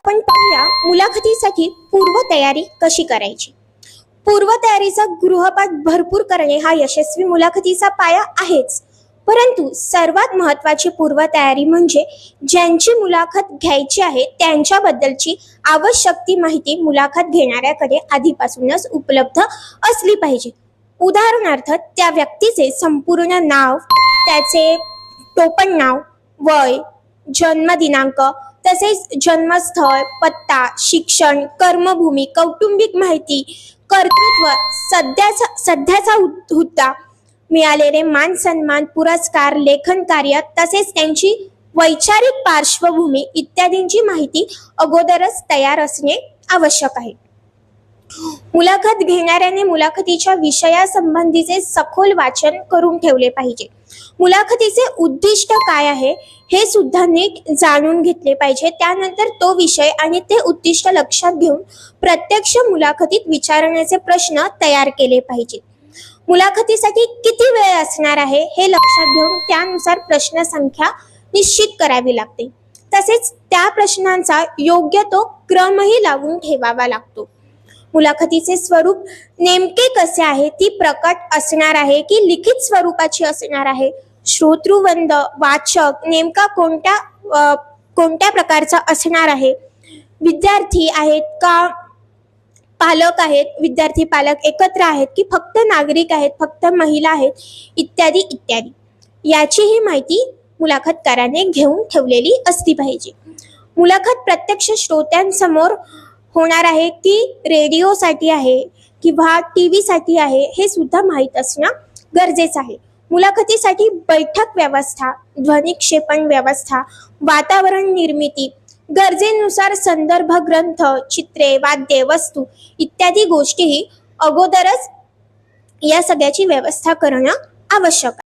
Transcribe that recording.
आपण पाहूया मुलाखतीसाठी पूर्वतयारी कशी करायची। पूर्वतयारीचा गृहपाठ भरपूर करणे हा यशस्वी मुलाखतीचा पाया आहेच, परंतु सर्वात महत्त्वाची पूर्वतयारी म्हणजे ज्यांची मुलाखत घ्यायची आहे त्यांच्याबद्दलची आवश्यक ती माहिती मुलाखत घेणाऱ्याकडे आधीपासूनच उपलब्ध असली पाहिजे। उदाहरणार्थ, त्या व्यक्तीचे संपूर्ण नाव, त्याचे टोपण नाव, वय, जन्म दिनांक, तसेच जन्मस्थळ, पत्ता, शिक्षण, कर्मभूमी, कौटुंबिक माहिती, कर्तृत्व, सध्याचा हुद्दा, मिळालेले मान सन्मान, पुरस्कार, लेखन कार्य, तसेच त्यांची वैचारिक पार्श्वभूमी इत्यादींची माहिती अगोदरच तयार असणे आवश्यक आहे। मुलाखत घेणाऱ्याने मुलाखतीच्या विषयासंबंधीचे सखोल वाचन करून ठेवले पाहिजे। मुलाखतीचे उद्दिष्ट काय आहे हे सुद्धा नीट जाणून घेतले पाहिजे। त्यानंतर तो विषय आणि ते उद्दिष्ट लक्षात घेऊन प्रत्यक्ष मुलाखतीत विचारण्याचे प्रश्न तयार केले पाहिजे। मुलाखतीसाठी किती वेळ असणार आहे हे लक्षात घेऊन त्यानुसार प्रश्न संख्या निश्चित करावी लागते। तसेच त्या प्रश्नांचा योग्य तो क्रमही लावून ठेवावा लागतो। मुलाखतीचे स्वरूप नेमके कसे आहे, ती प्रकट असणार आहे की लिखित स्वरूपाची असणार आहे, श्रोतृवृंद, वाचक नेमका कोणत्या प्रकारचा असणार आहे, विद्यार्थी आहेत का पालक आहेत, विद्यार्थी पालक एकत्र आहेत की फक्त नागरिक आहेत, फक्त महिला आहेत, इत्यादी इत्यादी याचीही माहिती मुलाखतकाराने घेऊन ठेवलेली असली पाहिजे। मुलाखत प्रत्यक्ष श्रोत्यांसमोर होणार आहे की रेडिओसाठी आहे किंवा टीव्ही साठी आहे हे सुद्धा माहीत असणं गरजेचं आहे। मुलाखतीसाठी बैठक व्यवस्था, ध्वनिक्षेपण व्यवस्था, वातावरण निर्मिती, गरजेनुसार संदर्भ ग्रंथ, चित्रे, वाद्ये, वस्तू इत्यादी गोष्टीही अगोदरच या सगळ्याची व्यवस्था करणं आवश्यक आहे।